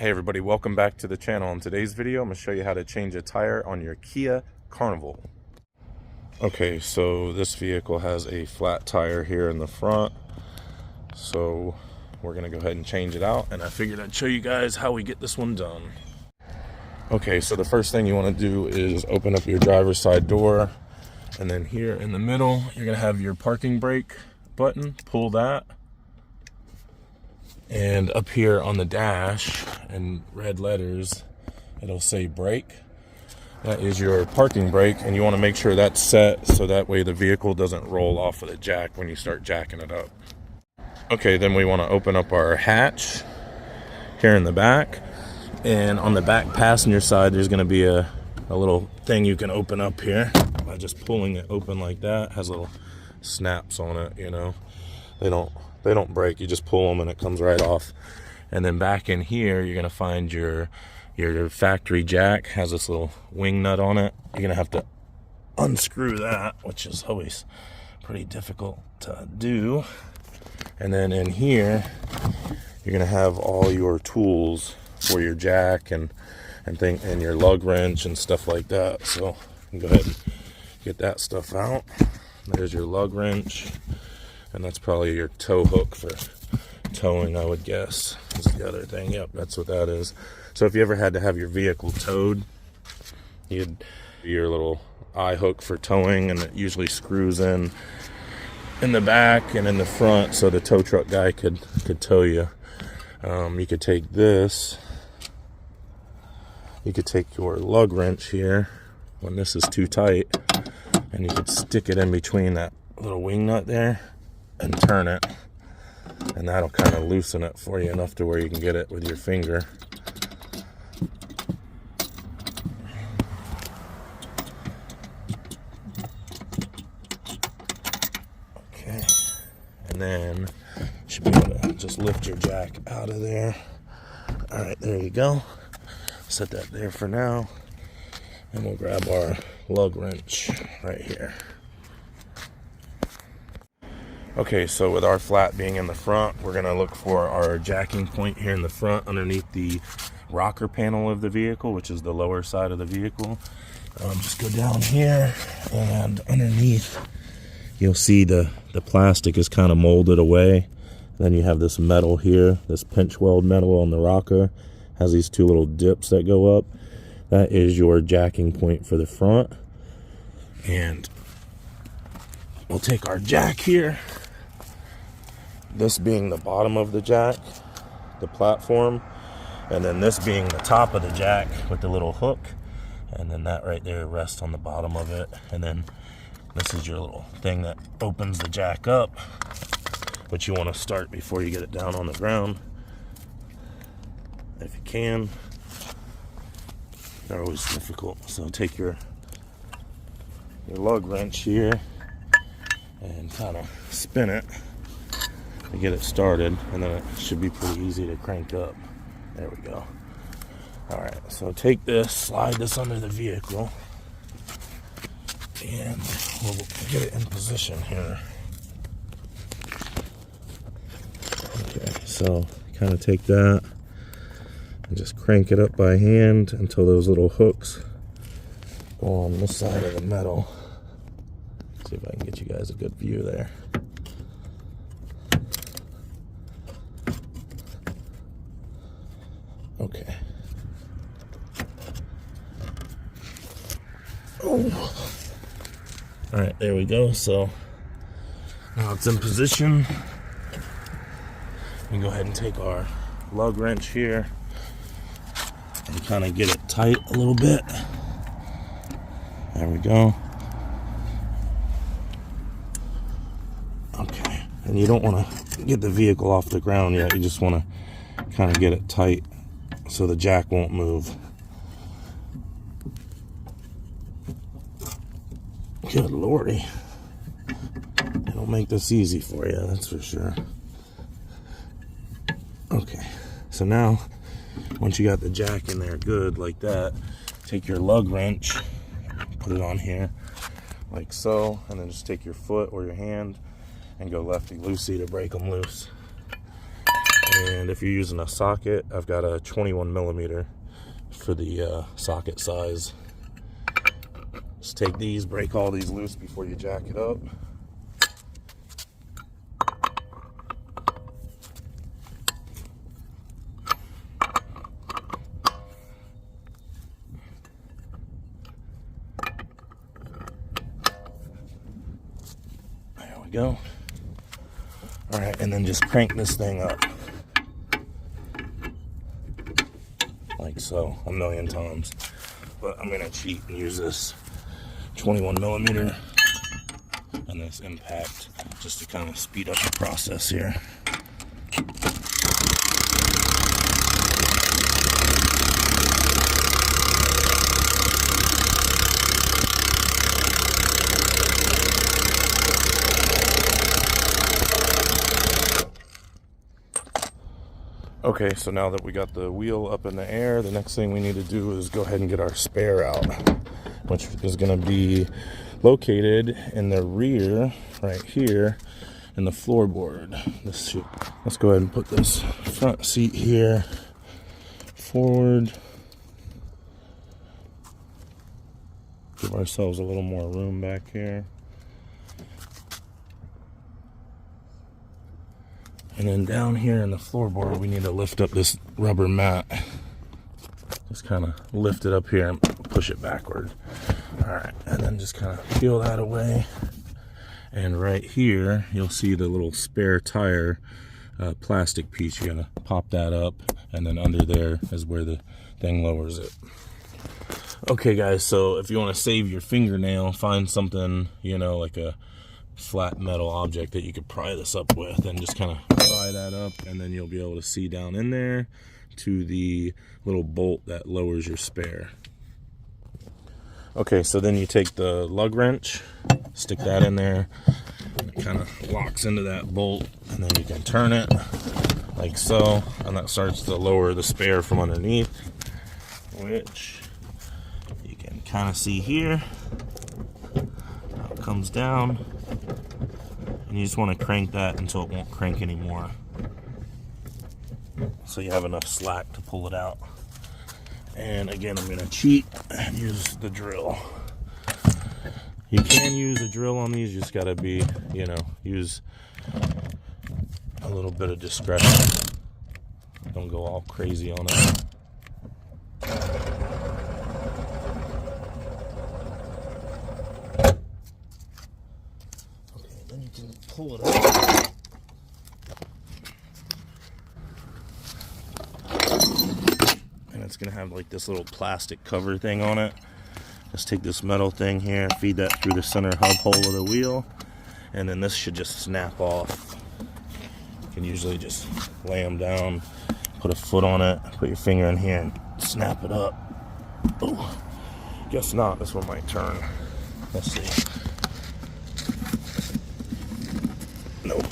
Hey everybody, welcome back to the channel. In today's video, I'm going to show you how to change a tire on your KIA Carnival. Okay, so this vehicle has a flat tire here in the front. So we're going to go ahead and change it out, and I figured I'd show you guys how we get this one done. Okay, so the first thing you want to do is open up your driver's side door, and then here in the middle, you're going to have your parking brake button. Pull that. And up here on the dash in red letters, it'll say brake. That is your parking brake, and you want to make sure that's set so that way the vehicle doesn't roll off of the jack when you start jacking it up. Okay, then we want to open up our hatch here in the back. And on the back passenger side, there's going to be a little thing you can open up here by just pulling it open like that. It has little snaps on it, you know. They don't break, you just pull them and it comes right off. And then back in here, you're gonna find your factory jack. Has this little wing nut on it. You're gonna have to unscrew that, which is always pretty difficult to do. And then in here, you're gonna have all your tools for your jack and your lug wrench and stuff like that. So you can go ahead and get that stuff out. There's your lug wrench. And that's probably your tow hook for towing, I would guess. Is the other thing. Yep, that's what that is. So if you ever had to have your vehicle towed, you'd your little eye hook for towing, and it usually screws in the back and in the front, so the tow truck guy could tow you. You could take this. You could take your lug wrench here when this is too tight, and you could stick it in between that little wing nut there and turn it, and that'll kind of loosen it for you enough to where you can get it with your finger. Okay, and then you should be able to just lift your jack out of there. All right, there you go. Set that there for now, and we'll grab our lug wrench right here. Okay, so with our flat being in the front, we're going to look for our jacking point here in the front underneath the rocker panel of the vehicle, which is the lower side of the vehicle. Just go down here, and underneath you'll see the plastic is kind of molded away. Then you have this metal here, this pinch weld metal on the rocker. Has these two little dips that go up. That is your jacking point for the front. And we'll take our jack here. This being the bottom of the jack, the platform, and then this being the top of the jack with the little hook, and then that right there rests on the bottom of it. And then this is your little thing that opens the jack up, but you want to start before you get it down on the ground if you can. They're always difficult, so take your lug wrench here and kind of spin it to get it started, and then it should be pretty easy to crank up. There we go. Alright, so take this, slide this under the vehicle, and we'll get it in position here. Okay, so kind of take that and just crank it up by hand until those little hooks go on this side of the metal. See if I can get you guys a good view there. Okay. Oh. All right, there we go. So now it's in position. We can go ahead and take our lug wrench here and kind of get it tight a little bit. There we go. Okay, and you don't want to get the vehicle off the ground yet. You just want to kind of get it tight so the jack won't move. Good lordy. They don't make this easy for you, that's for sure. Okay, so now once you got the jack in there good like that, take your lug wrench, put it on here like so, and then just take your foot or your hand and go lefty-loosey to break them loose. And if you're using a socket, I've got a 21 millimeter for the socket size. Just take these, break all these loose before you jack it up. There we go. All right, and then just crank this thing up. Like so, a million times. But I'm gonna cheat and use this 21 millimeter and this impact just to kind of speed up the process here. Okay, so now that we got the wheel up in the air, the next thing we need to do is go ahead and get our spare out, which is going to be located in the rear right here in the floorboard. Let's go ahead and put this front seat here forward. Give ourselves a little more room back here. And then down here in the floorboard, we need to lift up this rubber mat. Just kind of lift it up here and push it backward. All right, and then just kind of peel that away. And right here, you'll see the little spare tire plastic piece. You're gonna pop that up, and then under there is where the thing lowers it. Okay guys, so if you want to save your fingernail, find something, you know, like a flat metal object that you could pry this up with, and just kind of pry that up, and then you'll be able to see down in there to the little bolt that lowers your spare. Okay, so then you take the lug wrench, stick that in there, and it kind of locks into that bolt, and then you can turn it like so, and that starts to lower the spare from underneath, which you can kind of see here how it comes down. And you just want to crank that until it won't crank anymore, so you have enough slack to pull it out. And again, I'm going to cheat and use the drill. You can use a drill on these, you just got to be, you know, use a little bit of discretion. Don't go all crazy on it. Pull it up. And it's gonna have like this little plastic cover thing on it. Just take this metal thing here, feed that through the center hub hole of the wheel, and then this should just snap off. You can usually just lay them down, put a foot on it, put your finger in here and snap it up. Oh, guess not, this one might turn. Let's see. Nope.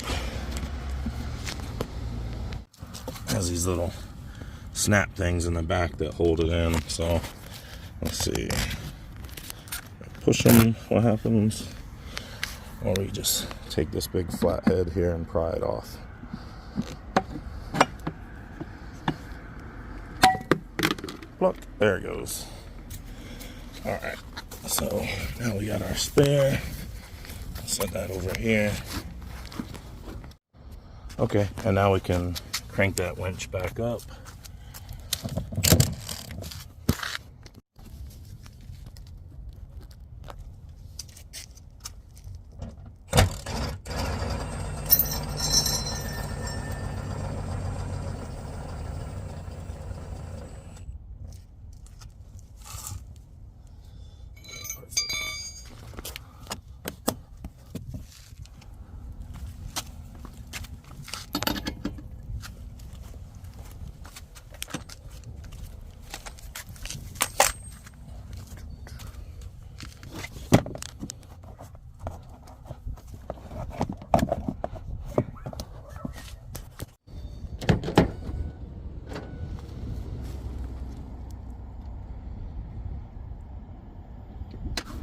Has these little snap things in the back that hold it in. So let's see. Push them, what happens? Or we just take this big flat head here and pry it off. Pluck. There it goes. All right. So now we got our spare. Set that over here. Okay, and now we can crank that winch back up.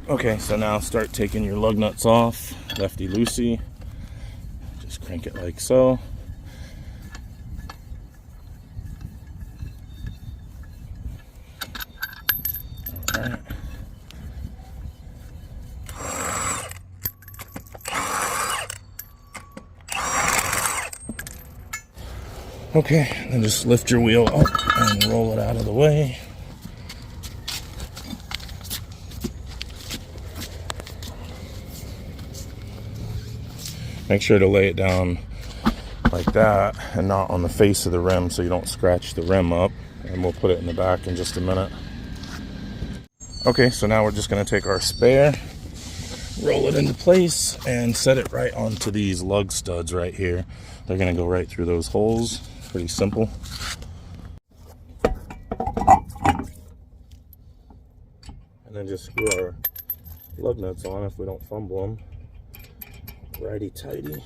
Okay, so now start taking your lug nuts off, lefty loosey. Just crank it like so. right. Okay, then just lift your wheel up and roll it out of the way. Make sure to lay it down like that and not on the face of the rim so you don't scratch the rim up. And we'll put it in the back in just a minute. Okay, so now we're just going to take our spare, roll it into place, and set it right onto these lug studs right here. They're going to go right through those holes. Pretty simple. And then just screw our lug nuts on if we don't fumble them. Righty-tighty.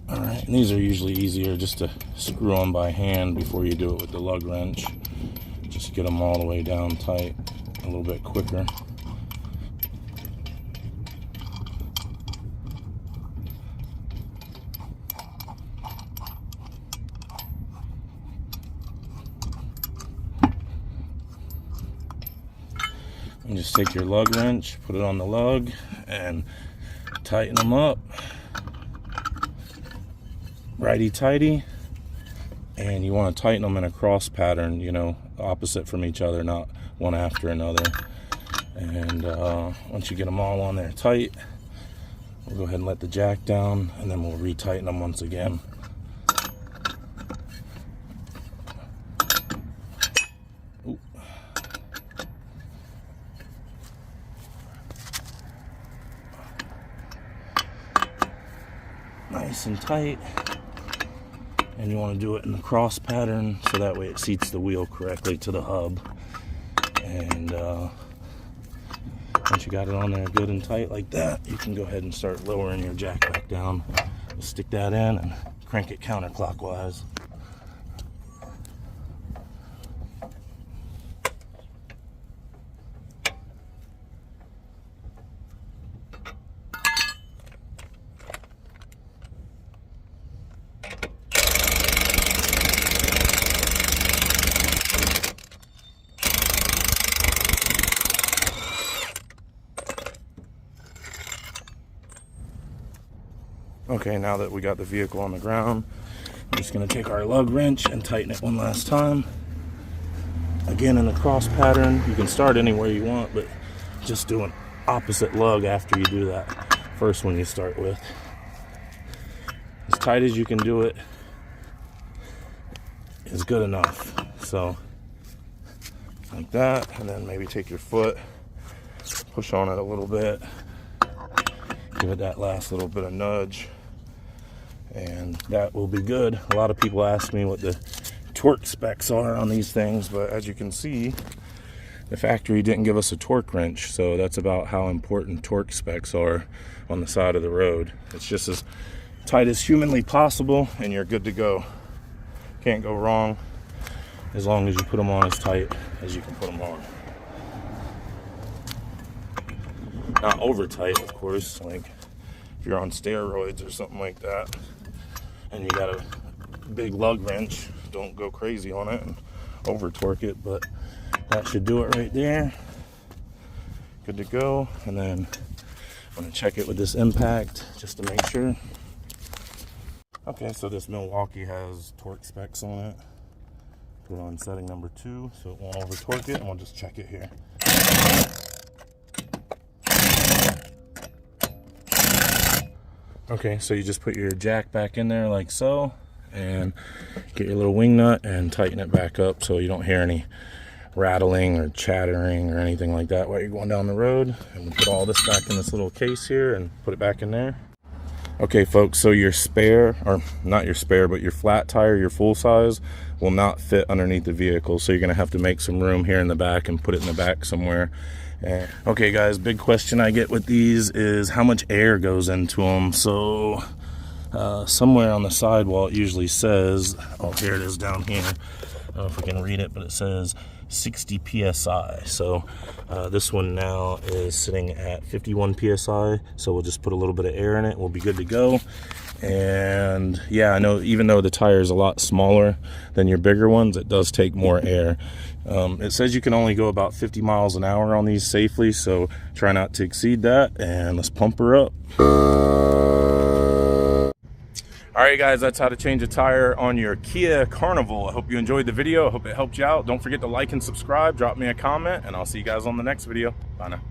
Alright, and these are usually easier just to screw on by hand before you do it with the lug wrench. Just get them all the way down tight a little bit quicker. And just take your lug wrench, put it on the lug, and tighten them up. Righty-tighty. And you want to tighten them in a cross pattern, you know, opposite from each other, not one after another. And once you get them all on there tight, we'll go ahead and let the jack down, and then we'll retighten them once again. Ooh. Nice and tight. And you want to do it in the cross pattern so that way it seats the wheel correctly to the hub. And once you got it on there good and tight like that, you can go ahead and start lowering your jack back down. Just stick that in and crank it counterclockwise. Okay, now that we got the vehicle on the ground, I'm just going to take our lug wrench and tighten it one last time. Again, in the cross pattern. You can start anywhere you want, but just do an opposite lug after you do that first one you start with. As tight as you can do it is good enough. So, like that, and then maybe take your foot, push on it a little bit, give it that last little bit of nudge, and that will be good. A lot of people ask me what the torque specs are on these things, but as you can see, the factory didn't give us a torque wrench, so that's about how important torque specs are on the side of the road. It's just as tight as humanly possible, and you're good to go. Can't go wrong as long as you put them on as tight as you can put them on. Not over tight, of course, like if you're on steroids or something like that and you got a big lug wrench, don't go crazy on it and over torque it, but that should do it right there. Good to go. And then I'm going to check it with this impact just to make sure. Okay, so this Milwaukee has torque specs on it. Put it on setting number 2 so it won't over torque it, and we'll just check it here. Okay, so you just put your jack back in there like so, and get your little wing nut and tighten it back up so you don't hear any rattling or chattering or anything like that while you're going down the road. And we'll put all this back in this little case here and put it back in there. Okay folks, so your spare, or not your spare, but your flat tire, your full size, will not fit underneath the vehicle, so you're gonna have to make some room here in the back and put it in the back somewhere. Okay guys, big question I get with these is how much air goes into them. So somewhere on the sidewall it usually says, oh here it is down here, I don't know if we can read it, but it says 60 psi. So this one now is sitting at 51 psi, so we'll just put a little bit of air in it, we'll be good to go. And yeah, I know even though the tire is a lot smaller than your bigger ones, it does take more air. It says you can only go about 50 miles an hour on these safely, so try not to exceed that, and let's pump her up. All right, guys, that's how to change a tire on your Kia Carnival. I hope you enjoyed the video. I hope it helped you out. Don't forget to like and subscribe. Drop me a comment, and I'll see you guys on the next video. Bye now.